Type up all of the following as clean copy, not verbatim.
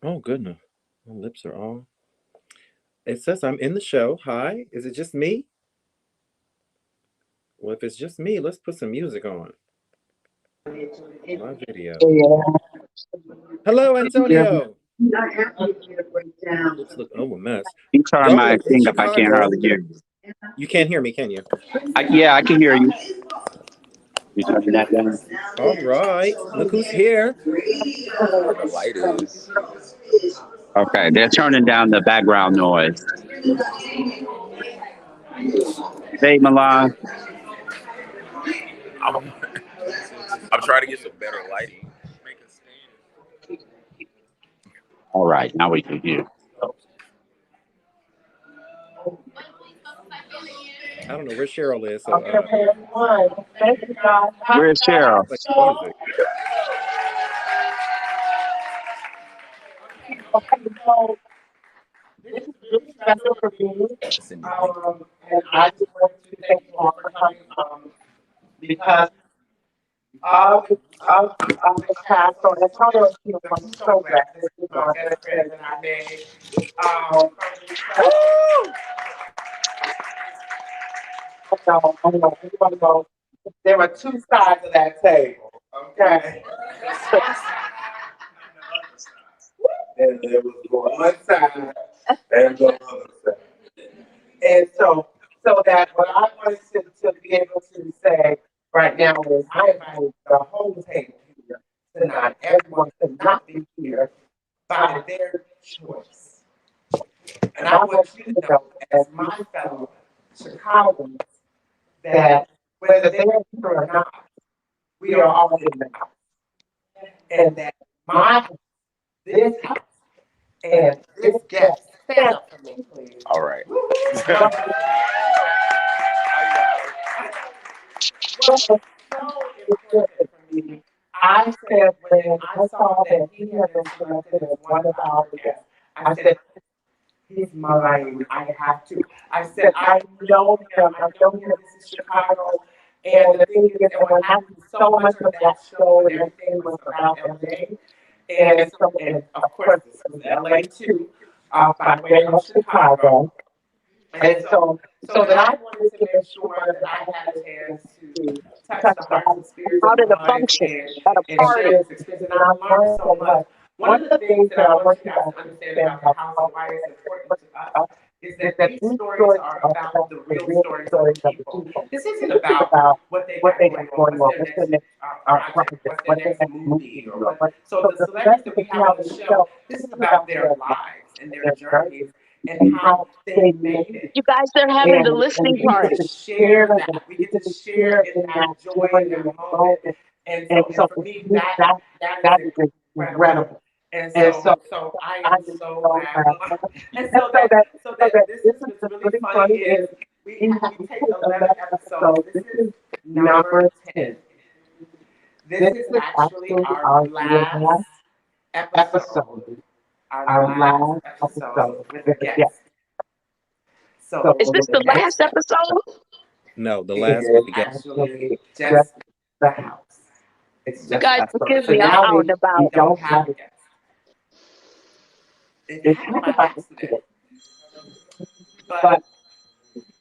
Oh goodness, my lips are all. It says I'm in the show. Hi, is it just me? Well, if it's just me, let's put some music on. My video. Hello, Antonio. My lips look a mess. You turn Y'all my are in thing up. I can't Chicago. hardly hear you. You can't hear me, can you? Yeah, I can hear you. You turning that down? All right. Look who's here. Where the light is. Okay, they're turning down the background noise. Hey, Milan. I'm, I'm trying to get some better lighting. All right, now we can hear. I don't know where Cheryl is, so Okay, everyone. Thank you, guys. Where's Cheryl? like music. Okay, so this is really special for me. Cindy, link. And I just want to thank you all for coming because of the cast. So Antonio, I'm so glad this is my best friend that I made. I know, everybody knows there were two sides of that table. Okay. And there was one side and the other side. And so that what I wanted to be able to say right now is I invite the whole table here tonight. Everyone to not be here by their choice. And I want you to know, as my fellow Chicagoans, that whether they're here or not, we are all in the house. And that my house, this house, and this guest, stand up for me, please. All right. Was so important for me. I said when I saw that he had been selected as one of our guests, I said, he's mine. I have to. I said, I know him. I know him. This is Chicago. And the thing is, and what happened, so much of that show and everything was about LA. And of course, this was LA too, by way of Chicago. And so that I wanted to make sure that I had a chance to touch the hearts and spirits Out and of the minds function at a and party. share this experience. And I learned so much. One of the things that I want you guys to understand about the house and why it's important to us is that these stories are about the real stories of the people. This isn't about what they got going on, what's their next project, what's their next movie, or what. So the celebrities that we have on the show, this is about their lives and their journeys and how they made it. You guys, they're having the listening We get party. to share that. We get to share in that joy and that moment. And so for me, that is incredible. And so I am so happy. And so that this is what's really funny is we take 11 episodes. This is number 10. This is actually our last episode. Our last episode with a guest. So Is this the last episode? No, the it last is with the guest. actually just the house. It's You just guys, us. forgive So me, I'm now out and we about. don't have a guest. It happened by accident. But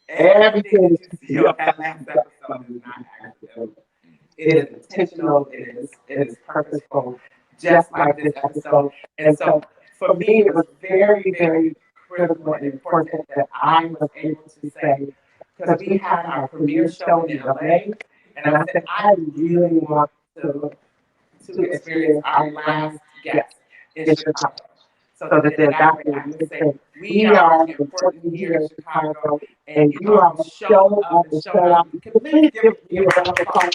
everything that you see on that last episode is not accidental. It is intentional. It is purposeful, just like this episode. And so for me, it was very, very critical and important that I was able to say, because we had our premiere show in LA, and I said, I really want to experience our last guest in Chicago. So that that way I can say, we are important here in Chicago, and you all showed up and showed out. Can you please give me a round of applause?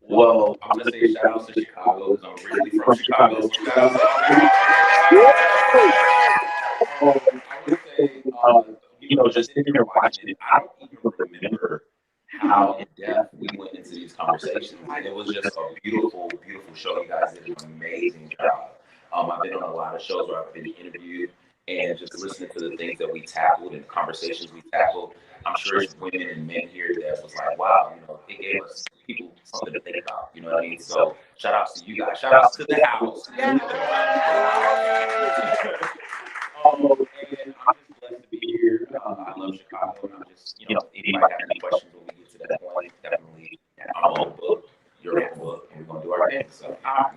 Well, I'm gonna say shout outs to Chicago because I'm originally from Chicago. So shout outs to I would say, just sitting here watching it, I don't even remember how in depth we went into these conversations, and it was just a beautiful, beautiful show. You guys did an amazing job. I've been on a lot of shows where I've been interviewed, and just listening to the things that we tackled and the conversations we tackled. I'm sure it's women and men here that was like, wow, it gave us people something to think about. You know what I mean? So shout outs to you guys. Shout outs to the house. And I'm just blessed to be here. I love Chicago, and I'm just, anybody have any questions when we get to that point, definitely. I'm on the book. You're on the book, and we're gonna do our thing. So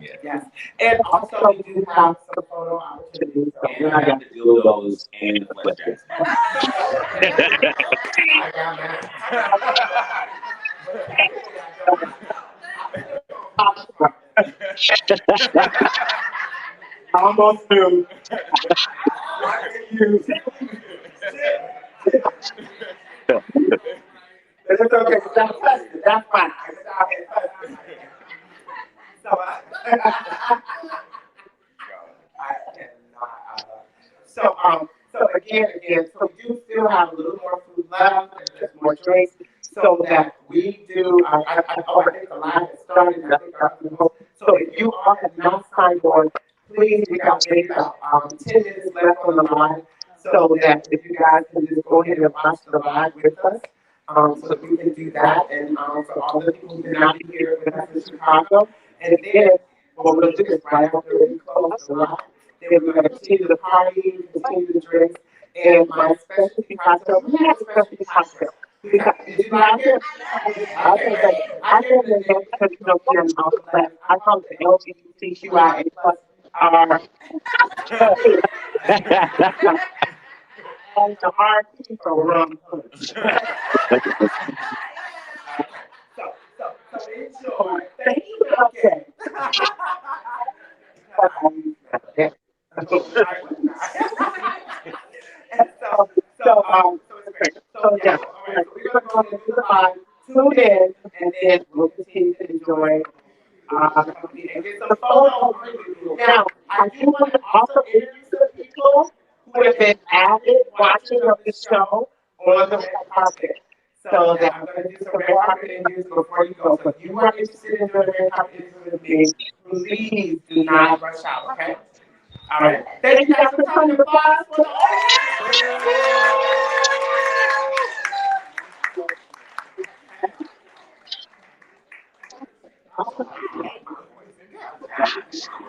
yeah. Yes. And also we do have some photo opportunities. So and I got the dildos and the flesh jackets. I got that. Almost through. It's okay. That's fine. So, I cannot. So again, so we do still have a little more food left, and just more drinks, so that we do. I think the line has started. And I think our food host. So if you all have not signed on, please, we got maybe about 10 minutes left on the line, so that if you guys can just go ahead and watch the live with us. So that we can do that, and for all the people who did not be here with us in Chicago, and then what we'll do is right after we close the live, then we're going to continue the party, continue the drinks, and my specialty cocktail. We have a specialty cocktail. Did you like it? Okay, I did it again because I call it the LGBTQIA plus R. And the R for rum punch. So enjoy. Thank you. Okay. And so it's great. So yeah, all right. So we're going to go into the live, tune in, and then we'll continue to enjoy company and get some photos. Now, I do want to also interview some people who have been avid watching of the show on the red carpet. So that I'm going to do some red carpet interviews before you go. So if you are interested in doing red carpet interviews with me, please do not rush out, okay? All right. Thank you guys for coming. Applause for the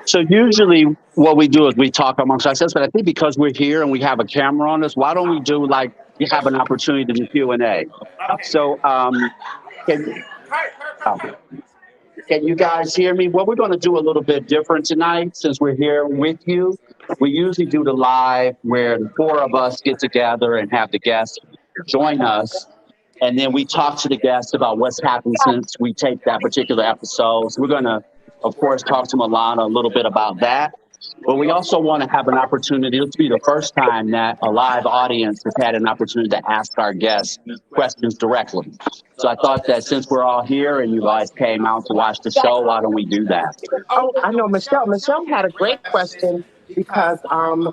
So usually what we do is we talk amongst ourselves, but I think because we're here and we have a camera on us, why don't we do like you have an opportunity to do Q&A? So can you guys hear me? What we're going to do a little bit different tonight, since we're here with you. We usually do the live where the four of us get together and have the guests join us. And then we talk to the guests about what's happened since we taped that particular episode. So we're going to, of course, talk to Milan a little bit about that. But we also want to have an opportunity. This will be the first time that a live audience has had an opportunity to ask our guests questions directly. So I thought that since we're all here and you guys came out to watch the show, why don't we do that? Oh, I know Michelle. Michelle had a great question because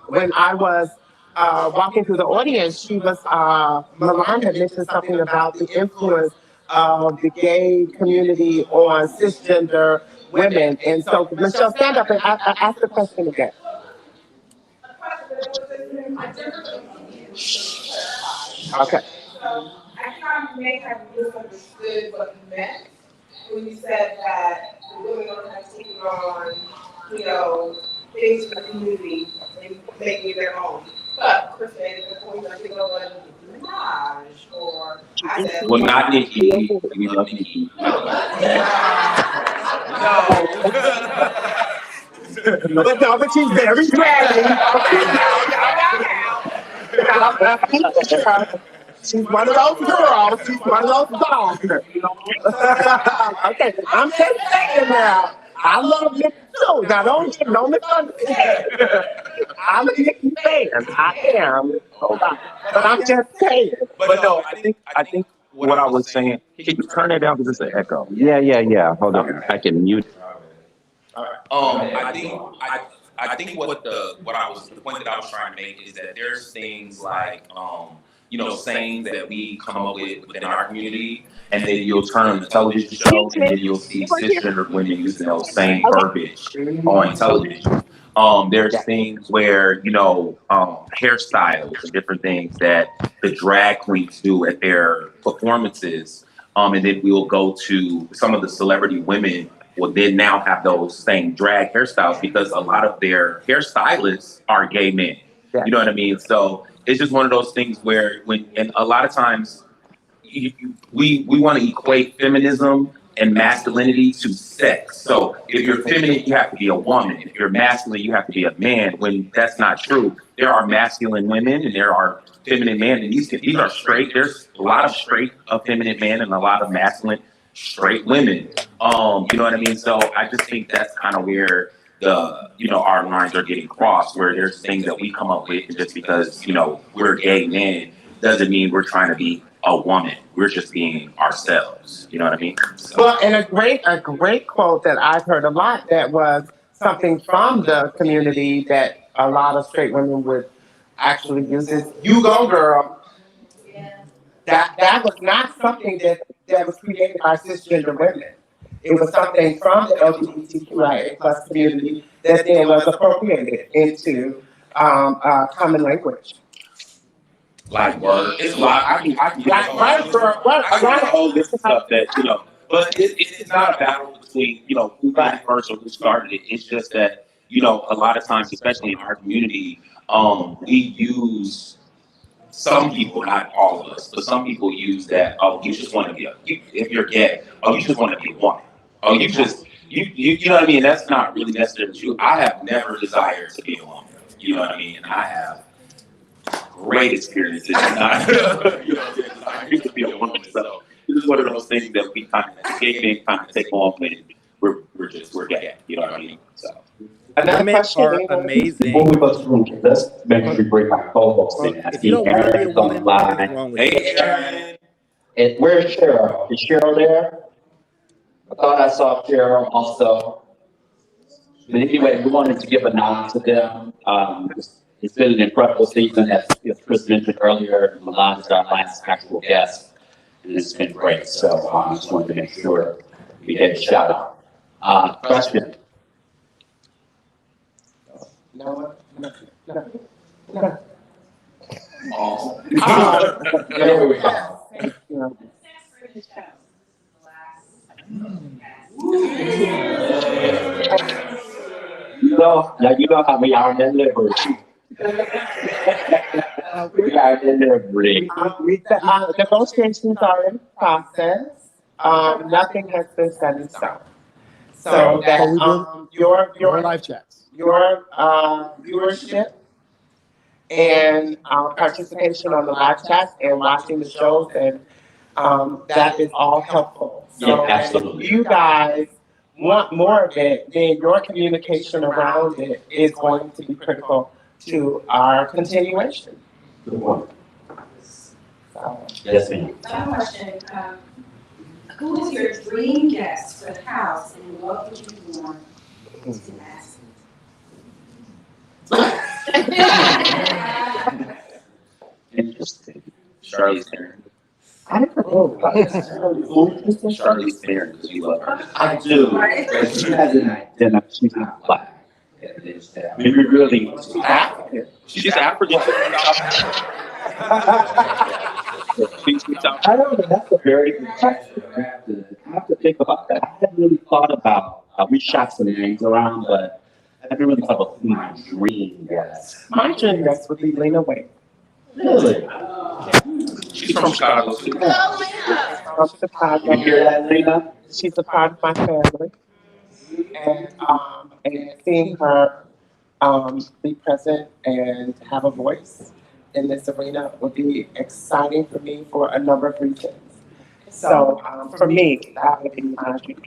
when I was walking through the audience, she was Milan had mentioned something about the influence of the gay community on cisgender women, and so Michelle, stand up and ask the question again. Okay. I kind of may have misunderstood what you meant when you said that the women don't have to take on, things for the community and making it their own. But Chris made it the point I think of a menage, or I said, well, not Nikki. We love Nikki. But she's very draggy. She's one of those girls. She's one of those dogs. Okay, I'm just saying now. I love Nikki too. Now don't get no misunderstanding. I'm a Nikki fan. I am. But I'm just saying. But no, I think what I was saying. Can you turn it down because it's an echo? Yeah. Hold on. I can mute. I think the point that I was trying to make is that there's things like sayings that we come up with within our community, and then you'll turn on the television show, and then you'll see cisgender women using those same verbiage on television. There's things where, hairstyles and different things that the drag queens do at their performances. And then we'll go to some of the celebrity women will then now have those same drag hairstyles because a lot of their hairstylists are gay men. You know what I mean? So it's just one of those things where and a lot of times we want to equate feminism and masculinity to sex. So if you're feminine, you have to be a woman. If you're masculine, you have to be a man. When that's not true, there are masculine women and there are feminine men, and these are straight. There's a lot of straight feminine men and a lot of masculine straight women. You know what I mean? So I just think that's kind of where our lines are getting crossed, where there's things that we come up with, and just because we're gay men doesn't mean we're trying to be a woman. We're just being ourselves. You know what I mean? So. Well, and a great quote that I've heard a lot that was something from the community that a lot of straight women would actually use is "You go, girl." That was not something that was created by cisgender women. It was something from the LGBTQIA plus community that then was appropriated into common language. Like word, it's a lot. I can Right, girl. I got a whole list of stuff that but it's not a battle between who got it first or who started it. It's just that a lot of times, especially in our community, we use some people, not all of us, but some people use that. Oh, you just want to be if you're gay. Oh, you just want to be a woman. Oh, you know what I mean. That's not really necessarily true. I have never desired to be a woman. You know what I mean, and I have great experiences. Not, I used to be a woman, so this is one of those things that we kind of take on when we're gay. You know what I mean? So. Women are amazing. Before we go to room, let's make sure we bring my co-host in. I If you see don't want to be a Aaron's woman, what is online. wrong with you? Hey, Aaron. And where's Cheryl? Is Cheryl there? I thought I saw Cheryl also. But anyway, we wanted to give a nod to them. It's been an incredible season, as Chris mentioned earlier. Milan is our last actual guest, and it's been great. So I just wanted to make sure we gave a shout out. Question. No. Oh. There we go. You know how we are in Liberty. We are in Liberty. The negotiations are in process. Nothing has been set in stone. So that your live chats. Your viewership and participation on the live chats and watching the shows, and that is all helpful. So Yeah, absolutely. if you guys want more of it, then your communication around it is going to be critical to our continuation. Good one. So, Yes, ma'am. I have a question. Who is your dream guest for the house, and what would you want to ask? Interesting. Charlie's Theron. I don't know. Charlie's Theron, because you love her. I do. But she has an identity. She's not black. Maybe really African. She's African. I don't know. That's a very good question. I have to think about that. I hadn't really thought about. We shot some names around, but I haven't really thought about who my dream guest. my dream guest would be Lena Waithe. Really? She's from Chicago too. From Chicago. You hear that, Lena? She's a part of my family, and seeing her be present and have a voice in this arena would be exciting for me for a number of reasons. So for me, that would be my dream.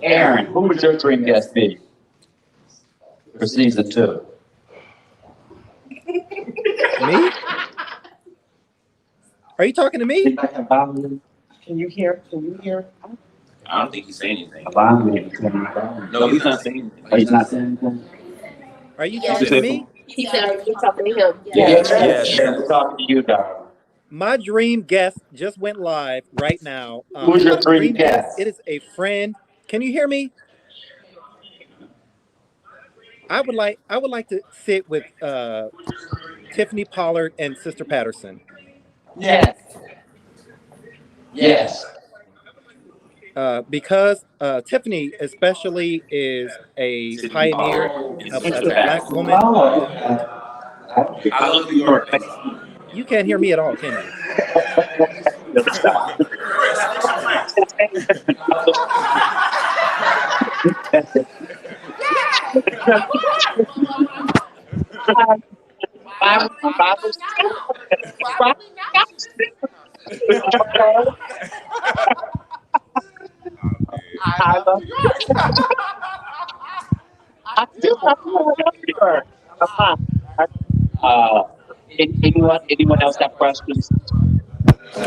Aaron, who would your dream guest be for season 2? Me? Are you talking to me? Can you hear? I don't think he's saying anything. No, No, he's not saying anything. Oh, he's not saying anything? Are you talking to me? He said you're talking to him. Yes. I'm talking to you, darling. My dream guest just went live right now. Who's your my dream guest? It is a friend. Can you hear me? I would like to sit with Tiffany Pollard and Sister Patterson. Yes. Yes. Because Tiffany especially is a Tiffany pioneer Pollard and of, Sister as a Black Patterson. woman. I love New York. You can't hear me at all, can you? I love I do love New York. Uh, anyone else have questions? So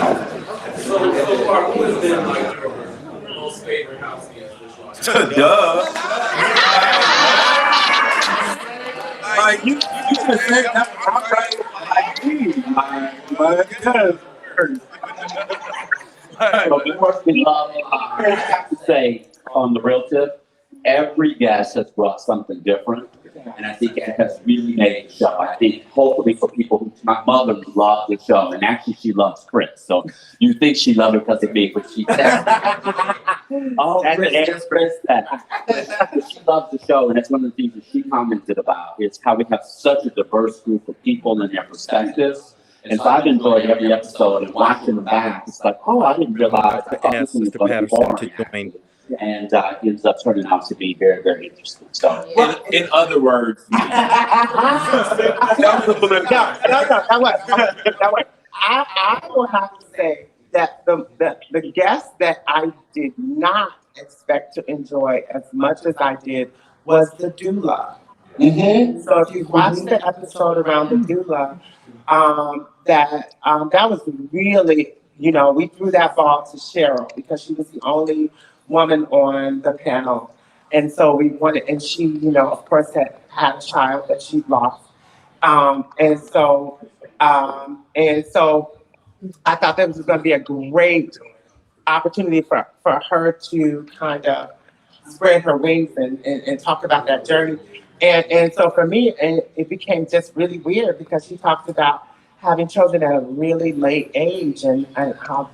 far, who has been like your most favorite house guest? Duh. Like you just said that outright. Like me, my yes. But of course, we love, I have to say, on the real tip, every guest has brought something different. And I think it has really made the show. I think hopefully for people who, my mother loved the show, and actually she loves Chris. So you think she loved it because of me, but she said, oh, Chris, that. She loves the show, and that's one of the things that she commented about, is how we have such a diverse group of people and their perspectives. And so I've enjoyed every episode and watching them back. It's like, oh, I didn't realize that And ask Sister Patterson to join. and it ends up turning out to be very, very interesting. So, In other words, I will have to say that the guest that I did not expect to enjoy as much as I did was the doula. So if you watched the episode around the doula, that was really, we threw that ball to Cheryl because she was the only woman on the panel. And so we wanted, and she, of course, had a child that she lost. And so I thought that was going to be a great opportunity for her to kind of spread her wings and talk about that journey. And so for me, it became just really weird because she talked about having children at a really late age and how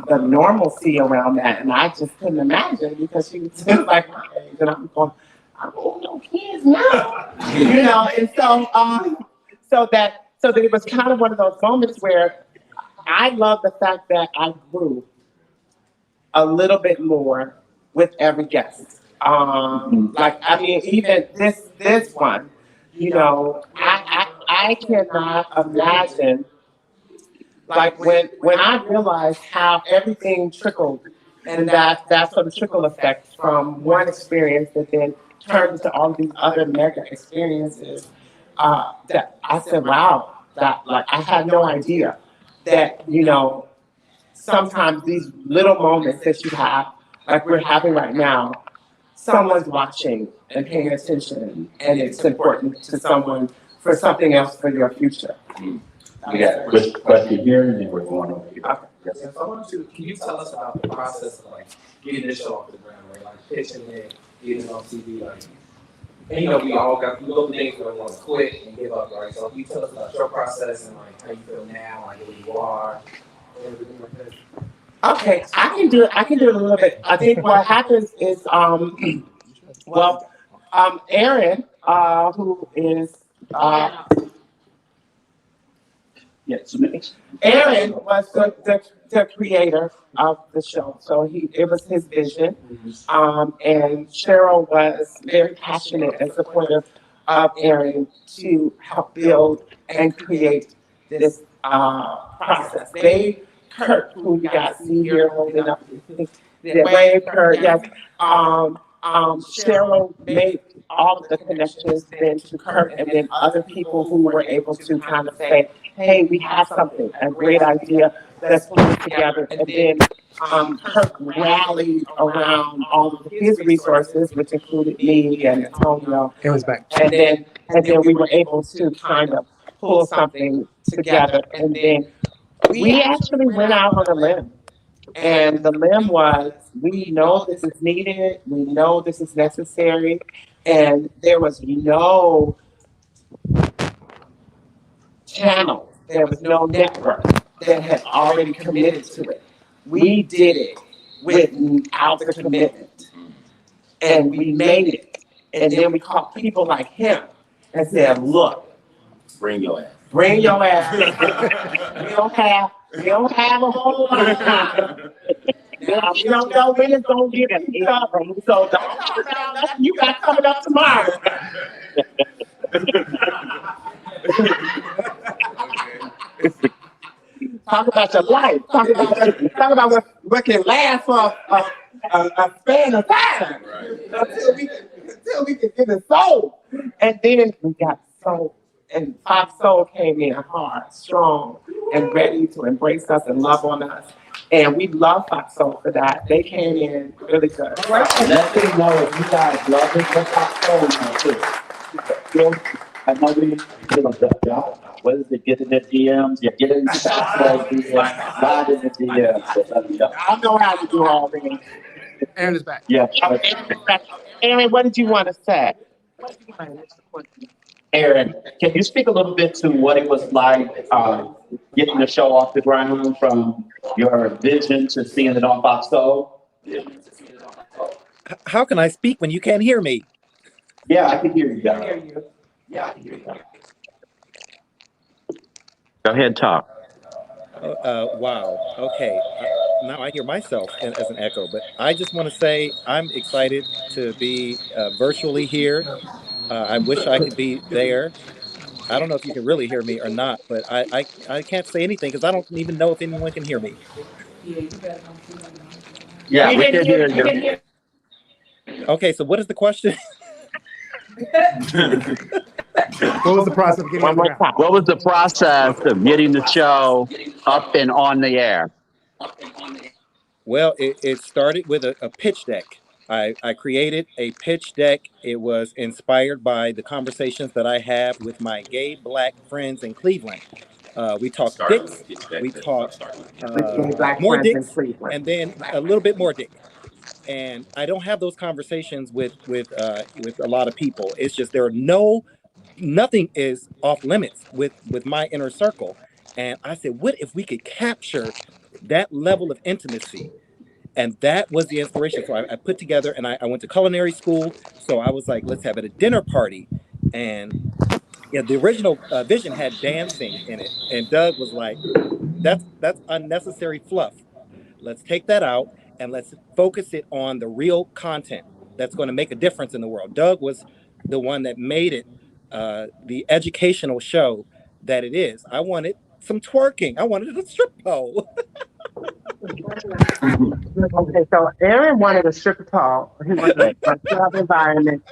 the normalcy around that. And I just couldn't imagine because she was just like my age. And I'm going, I don't know kids now. And so that it was kind of one of those moments where I love the fact that I grew a little bit more with every guest. Even this one, I cannot imagine, like when I realized how everything trickled and that sort of trickle effect from one experience that then turned into all these other mega experiences, that I said, wow, that like I had no idea that, sometimes these little moments that you have, like we're having right now, someone's watching and paying attention, and it's important to someone for something else for your future. we got a question here, and then we're going over here. Yes. So I want can you tell us about the process of like getting this show off the ground, right? Like pitching it, getting it on TV, like. And we all got we go through things where we want to quit and give up, right? So can you tell us about your process and like how you feel now, like where you are, everything like that? Okay, I can do it a little bit. I think what happens is, Aaron, who is, Aaron was the creator of the show, so it was his vision, and Cheryl was very passionate and supportive of Aaron to help build and create this process. Kurt, who you guys see here holding up the wave, Kurt, yes. Cheryl made all of the connections then to Kurt and then other people who were able to kind of say, hey, we have something, a great idea, let's put it together. And then Kurt rallied around all of his resources, which included me and Antonio. It was back. And then we were able to kind of pull something together. And then we actually went out on a limb. And the limb was, we know this is needed, we know this is necessary, And there was no channel, there was no network that had already committed to it. We did it without the commitment. And we made it. And then we called people like him and said, look, Bring your ass. bring your ass. we don't have a whole lot of time. Now, we don't know when it's going to get picked up. So don't talk about nothing you got coming up tomorrow. Talk about your life. Talk about what can last for a span of time. Until we can get it sold. And then we got sold. And Fox Soul came in hard, strong, and ready to embrace us and love on us. And we love Fox Soul for that. They came in really good. Let me know if you guys love it. What Fox Soul now too. I know we what is it? Get in the DMs. Yeah, get in the Fox Soul DMs. Slide in the DMs. So let me know. I know how to do all that. Aaron is back. Yeah. Aaron, what did you want to say? Aaron, can you speak a little bit to what it was like getting the show off the ground from your vision to seeing it on Fox Soul? How can I speak when you can't hear me? Yeah, I can hear you guys. Yeah, I can hear you guys. Go ahead and talk. Wow. Okay. Now I hear myself as an echo, but I just want to say I'm excited to be virtually here. I wish I could be there. I don't know if you can really hear me or not, but I can't say anything because I don't even know if anyone can hear me. Yeah, we can hear you. Okay, so what is the question? What was the process of getting on the ground? What was the process of getting the show up and on the air? Well, it started with a pitch deck. I created a pitch deck. It was inspired by the conversations that I have with my gay Black friends in Cleveland. We talked dicks, we talked more dicks, and then a little bit more dick. And I don't have those conversations with a lot of people. It's just nothing is off limits with my inner circle. And I said, what if we could capture that level of intimacy? And that was the inspiration. So I put together, and I went to culinary school. So I was like, let's have it a dinner party. And yeah, the original vision had dancing in it. And Doug was like, that's unnecessary fluff. Let's take that out and let's focus it on the real content that's going to make a difference in the world. Doug was the one that made it the educational show that it is. I wanted some twerking. I wanted a strip pole. Okay, so Aaron wanted a stripper pole. He wanted a club environment.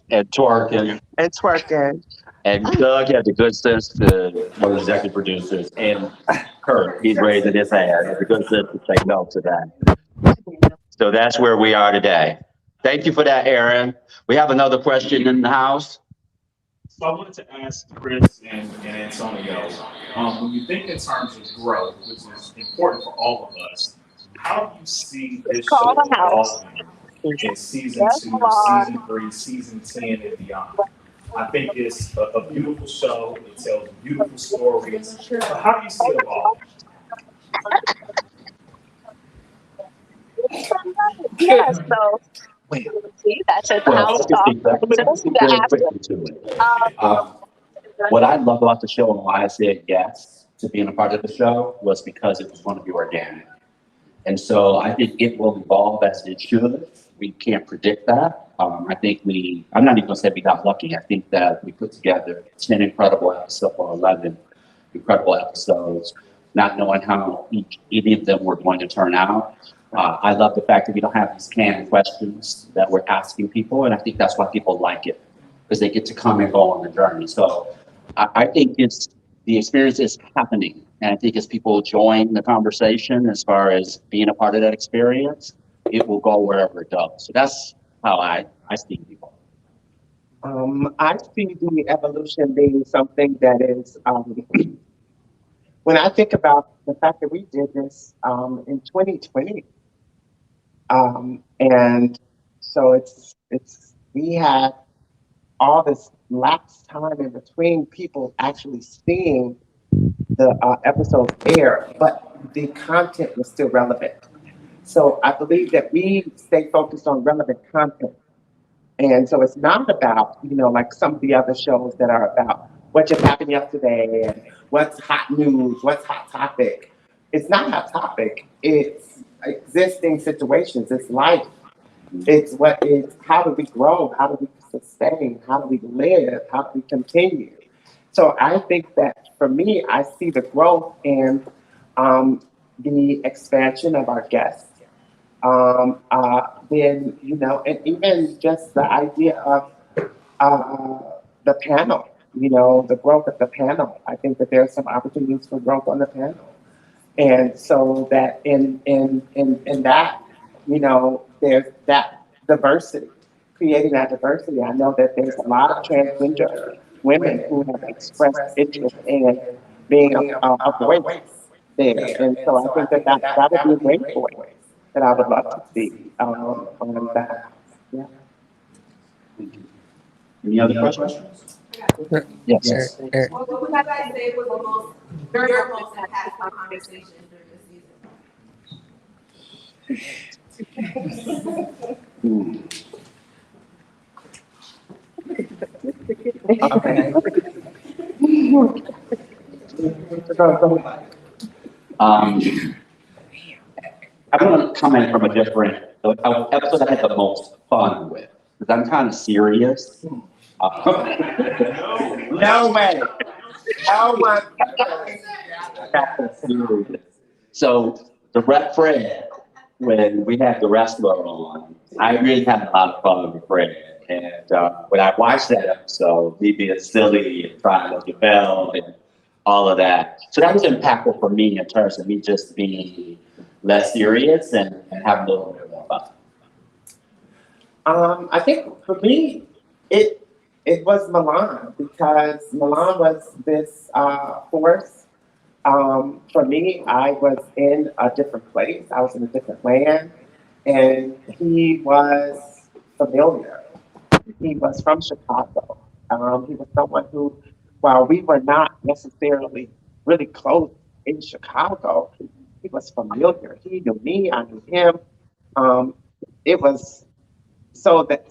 And twerking. And twerking. And Doug had the good sense to one of the executive producers, and Kurt, he's raising his hand, had the good sense to take note to that. So that's where we are today. Thank you for that, Aaron. We have another question in the house. So I wanted to ask Chris and Antonio, when you think in terms of growth, which is important for all of us, how do you see this show evolving in season 2, season 3, season 10, and beyond? I think it's a beautiful show. It tells beautiful stories. But how do you see it evolving? Yeah, so that's at the house talk. What I love about the show and why I said yes to being a part of the show was because it was going to be organic. And so I think it will evolve as it should. We can't predict that. I think I'm not even going to say we got lucky. I think that we put together 10 incredible episodes, or 11 incredible episodes, not knowing how any of them were going to turn out. I love the fact that we don't have these canned questions that we're asking people. And I think that's why people like it, because they get to come and go on the journey. So I think the experience is happening. And I think as people join the conversation, as far as being a part of that experience, it will go wherever it goes. So that's how I see people. I see the evolution being something that is, when I think about the fact that we did this in 2020, and so it's we had all this lapse time in between people actually seeing the episodes air, but the content was still relevant. So I believe that we stay focused on relevant content. And so it's not about, like some of the other shows that are about what just happened yesterday and what's hot news, what's hot topic. It's not hot topic. It's existing situations. It's life. It's what is, how do we grow? How do we sustain? How do we live? How do we continue? So I think that for me, I see the growth in the expansion of our guests. Then, and even just the idea of the panel, the growth of the panel. I think that there's some opportunities for growth on the panel. And so that in that, there's that diversity, creating that diversity. I know that there's a lot of transgender women who have expressed interest in being a voice there. And so I think that would be a great voice that I would love to see on that. Yeah. Any other questions? Yes. What would you guys say was the most, your most impactful conversation during I want to comment from a different episode I had the most fun with, because I'm kind of serious. No way. Oh my God. So the Rep Fred, when we had the wrestler on, I really had a lot of fun with Fred. And when I watched that episode, me being silly and trying to look at Bell and all of that. So that was impactful for me in terms of me just being less serious and having a little bit more fun. I think for me, it was Milan, because Milan was this force. For me, I was in a different place. I was in a different land, and he was familiar. He was from Chicago. He was someone who, while we were not necessarily really close in Chicago, he was familiar. He knew me, I knew him. It was so that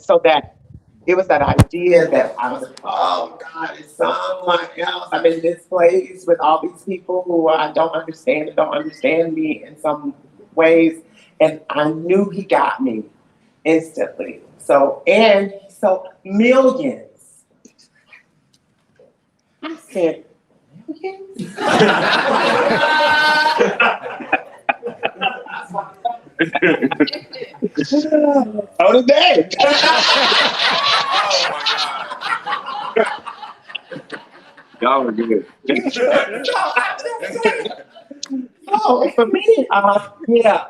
it was that idea that I was, oh God, it's someone else. I'm in this place with all these people who I don't understand and don't understand me in some ways. And I knew he got me instantly. So millions. I said, millions? Oh, the day. Y'all were good. Oh, for me, yeah.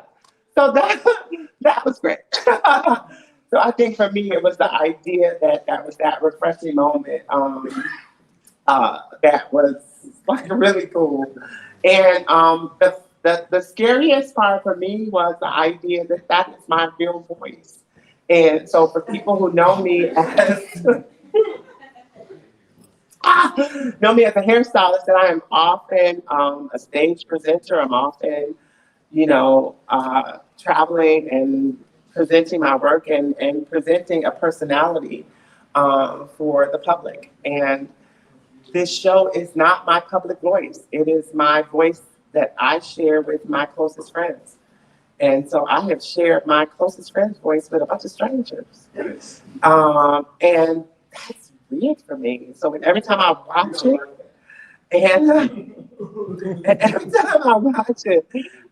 So that was great. So I think for me, it was the idea that was that refreshing moment. That was like really cool. And the scariest part for me was the idea that is my real voice. And so for people who know me as a hairstylist, that I am often a stage presenter. I'm often, traveling and presenting my work and presenting a personality for the public. And this show is not my public voice. It is my voice that I share with my closest friends. And so I have shared my closest friend's voice with a bunch of strangers. And that's weird for me. So every time I watch it, and every time I watch it,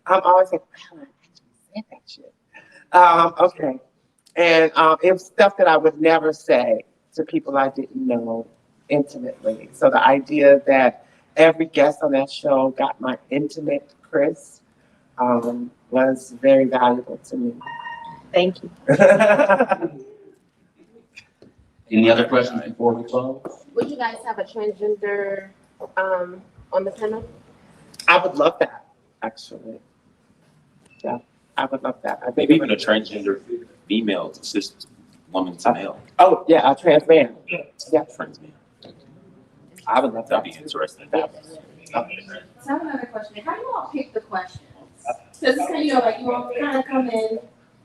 I'm always like, wow, I actually said that shit. Okay. And it was stuff that I would never say to people I didn't know intimately. So the idea that every guest on that show got my intimate Chris was very valuable to me. Thank you. Any other questions before we close? Would you guys have a transgender on the panel? I would love that, actually. Yeah, I would love that. I think Maybe even a transgender female assistant. woman to male. Oh, yeah, a trans man. Yeah. Trans man. I would love that. That'd be interesting. So I have another question. How do you all pick the questions? So it's kind of, you know, like you all kind of come in,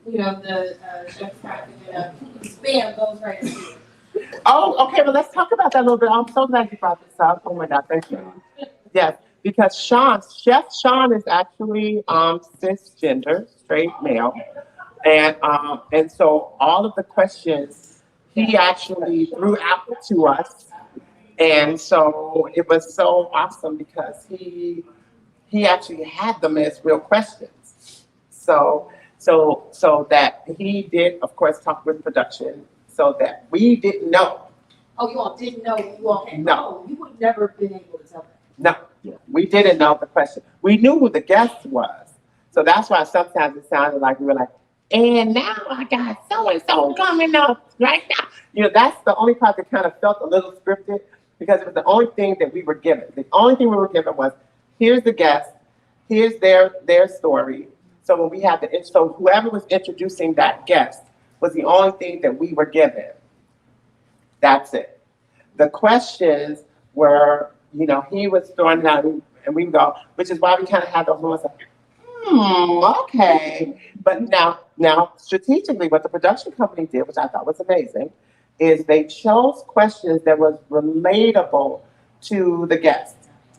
you know, the chef's kind of picking up, bam, goes right into it. Oh, okay, well, let's talk about that a little bit. I'm so glad you brought this up. Oh my God, thank you. Yes, because Chef Sean is actually cisgender, straight male. And so all of the questions he actually threw out to us. And so it was so awesome because he actually had them as real questions. So that he did, of course, talk with production so that we didn't know. Oh, you all didn't know you all had No. you would have never been able to tell that. No, we didn't know the question. We knew who the guest was. So that's why sometimes it sounded like we were like, and now I got so-and-so coming up right now. You know, that's the only part that kind of felt a little scripted because it was the only thing that we were given. The only thing we were given was, here's the guest, here's their story. So when we had so whoever was introducing that guest was the only thing that we were given. That's it. The questions were, you know, he was throwing it out and we go, which is why we kind of had the whole okay. But now strategically what the production company did, which I thought was amazing, is they chose questions that was relatable to the guest.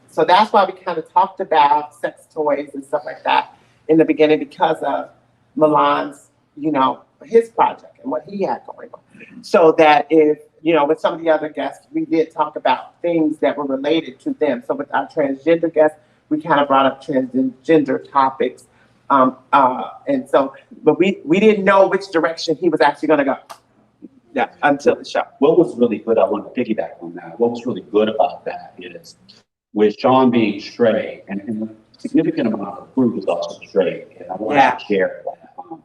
So that's why we kind of talked about sex toys and stuff like that in the beginning because of Milan's, you know, his project and what he had going on. So that if, you know, with some of the other guests, we did talk about things that were related to them. So with our transgender guests, we kind of brought up transgender topics. And so, but we didn't know which direction he was actually going to go. Yeah, until the show. What was really good, I want to piggyback on that. What was really good about that is with Sean being straight and a significant amount of the crew was also straight. And I wanted to share that. I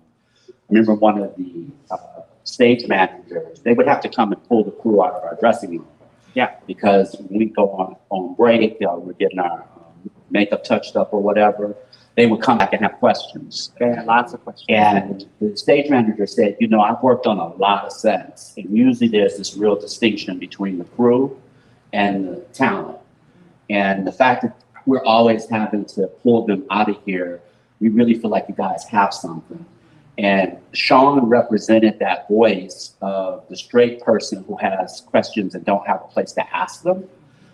remember one of the stage managers, they would have to come and pull the crew out of our dressing room. Yeah. Because when we go on break, we're getting our makeup touched up or whatever, they would come back and have questions. They had lots of questions. And the stage manager said, you know, I've worked on a lot of sets, and usually there's this real distinction between the crew and the talent. And the fact that we're always having to pull them out of here, we really feel like you guys have something. And Sean represented that voice of the straight person who has questions and don't have a place to ask them.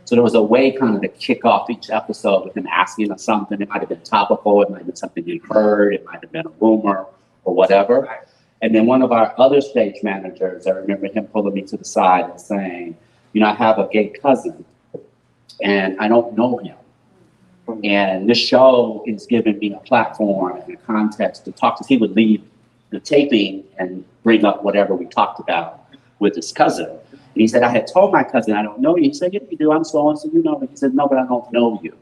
So there was a way kind of to kick off each episode with him asking us something. It might have been topical, it might have been something you heard, it might have been a rumor or whatever. And then one of our other stage managers, I remember him pulling me to the side and saying, you know, I have a gay cousin and I don't know him. And this show is giving me a platform and a context to talk to. He would leave the taping and bring up whatever we talked about with his cousin. And he said, I had told my cousin, I don't know you. He said, yeah, you do. I'm so and so, you know me. He said, no, but I don't know you.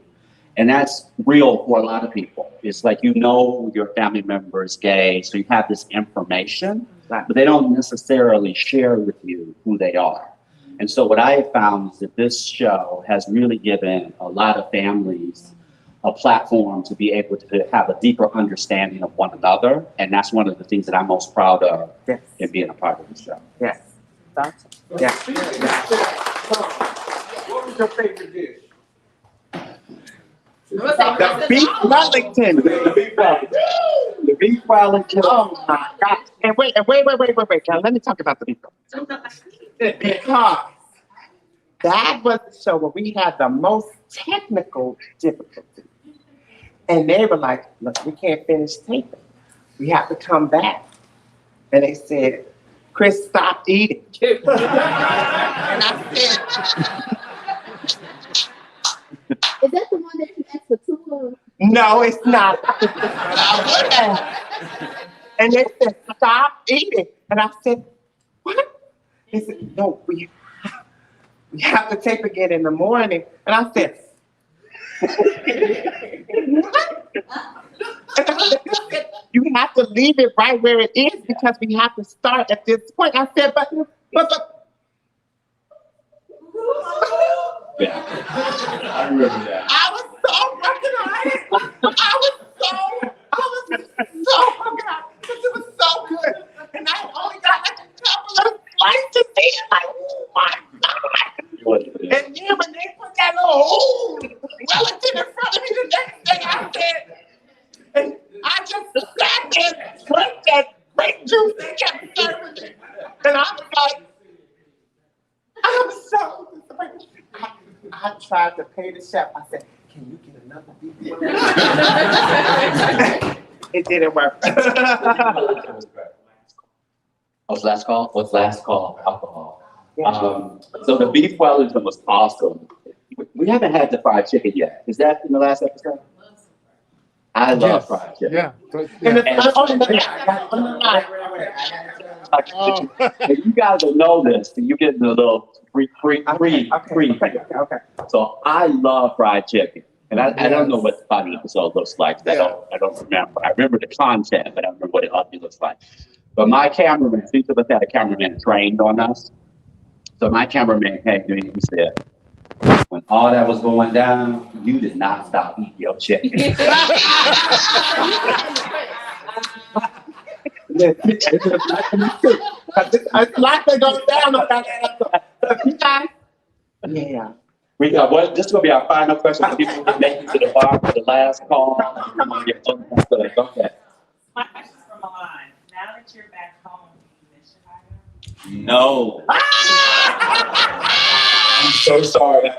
And that's real for a lot of people. It's like, you know, your family member is gay, so you have this information, but they don't necessarily share with you who they are. And so what I have found is that this show has really given a lot of families a platform to be able to have a deeper understanding of one another. And that's one of the things that I'm most proud of in being a part of the show. Yes. Yeah. What was your favorite dish? The beef Wellington. The beef Wellington. Oh my God. And wait. Now, let me talk about the beef Wellington. Because that was the show where we had the most technical difficulty. And they were like, look, we can't finish taping. We have to come back. And they said, Chris, stop eating. And I said, Is that the one that you asked for two of? no, it's not. I would have. And they said, stop eating. And I said, what? They said, no, we have to tape again in the morning. And I said, what? And I said, you have to leave it right where it is because we have to start at this point. I said, but Yeah, I remember that. I was so fucking honest. I was so fucking honest because it was so good. And I only got like a couple I tried to pay the chef. I said, can you get another beef? It didn't work. What's last call? What's last call? Alcohol. So the beef Wellington was awesome. We haven't had the fried chicken yet. Is that in the last episode? I love fried chicken. Yeah. And you guys will know this. You get the little free. Okay. So I love fried chicken. And I don't know what the final episode looks like. I don't remember. I remember the content, but I don't remember what it actually looks like. But my cameraman, each of us had a cameraman trained on us. So my cameraman came to me and he said, when all that was going down, you did not stop eating your chicken. It's like they go down. Yeah. We got what? This is gonna be our final question for people who make it to the bar for the last call. My question's for Milan. Now that you're back home, do you miss Chicago? No. I'm so sorry.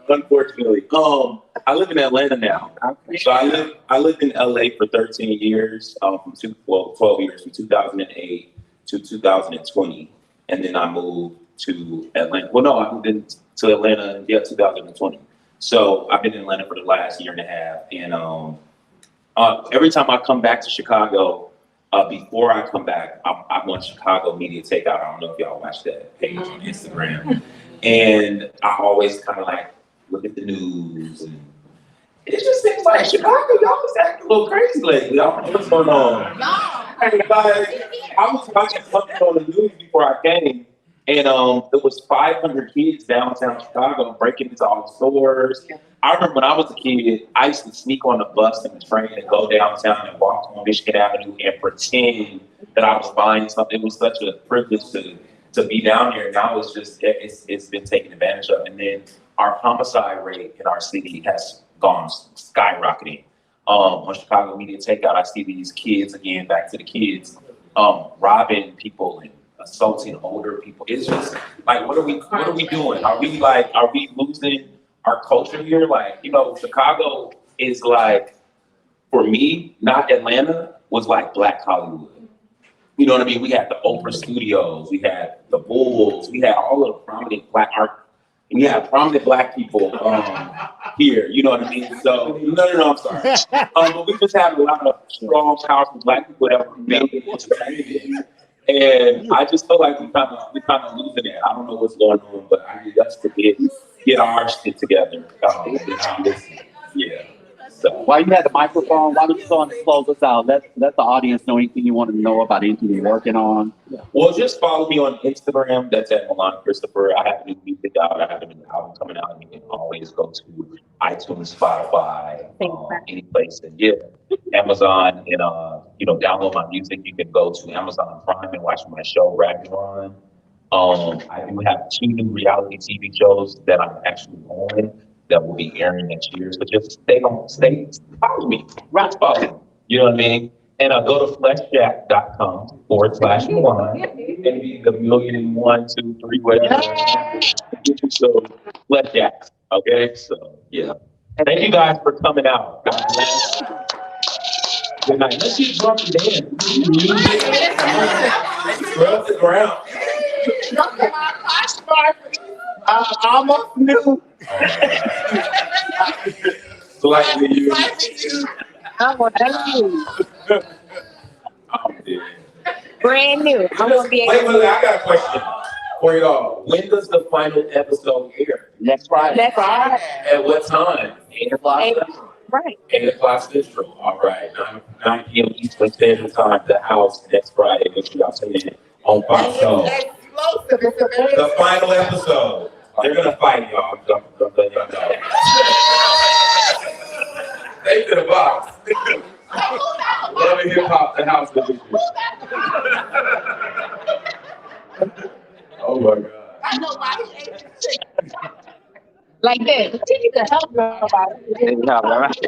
Unfortunately, I live in Atlanta now. So I lived in LA for 13 years, from 12 years, from 2008 to 2020, and then I moved to Atlanta. Well, no, I moved to Atlanta, 2020. So I've been in Atlanta for the last year and a half, and every time I come back to Chicago, before I come back, I'm on Chicago Media Takeout. I don't know if y'all watch that page on Instagram, and I always kind of like look at the news, and it just seems like Chicago, y'all was acting a little crazy lately. I don't know what's going on. And like, I was watching something on the news before I came, and there was 500 kids downtown Chicago breaking into all the stores. I remember when I was a kid, I used to sneak on the bus and the train and go downtown and walk on Michigan Avenue and pretend that I was buying something. It was such a privilege to be down here. Now it's been taken advantage of. And then our homicide rate in our city has gone skyrocketing. On Chicago Media Takeout, I see these kids again, back to the kids, robbing people and assaulting older people. It's just like, what are we doing? Are we losing our culture here? Like, Chicago is like, for me, not Atlanta, was like Black Hollywood. You know what I mean? We had the Oprah Studios, we had the Bulls, we had all of the prominent Black art. We have prominent Black people here, you know what I mean? So, no, I'm sorry. But we just have a lot of strong, powerful Black people that were made into communities. And I just feel like we kind of losing it. I don't know what's going on, but I need us to get our shit together. Yeah. So While you had the microphone, why don't you go and close us out? Let the audience know anything you want to know about anything you're working on. Well, just follow me on Instagram. That's at Milan Christopher. I have a new music out. I have a new album coming out. You can always go to iTunes, Spotify, any place, and Amazon, and download my music. You can go to Amazon Prime and watch my show, Rap and Run. I do have 2 new reality TV shows that I'm actually on that will be airing next year. So just follow me, follow me. You know what I mean? And go to fleshjack.com/Milan and be the 1,000,001, 2, 3, whatever. So Fleshjack, okay? So yeah. Thank you guys for coming out. God bless. Good night. Let's get drunk and dance. Rub the ground. I almost knew. Slightly you. Brand new. I'm gonna be Wait, I got a question for y'all. When does the final episode air? Next Friday. Next Friday. At what time? 8 o'clock. Right. 8 o'clock Central. All right. 9 p.m. Eastern Standard Time. The house next Friday. Make sure y'all tune in on Fox. The final episode. They're gonna fight y'all. I'm letting y'all know. Stay to the box. Love and hip hop. The house division. Oh my God. I know why he ate the chicken. Like that. Continue to help nobody. Yeah, all right.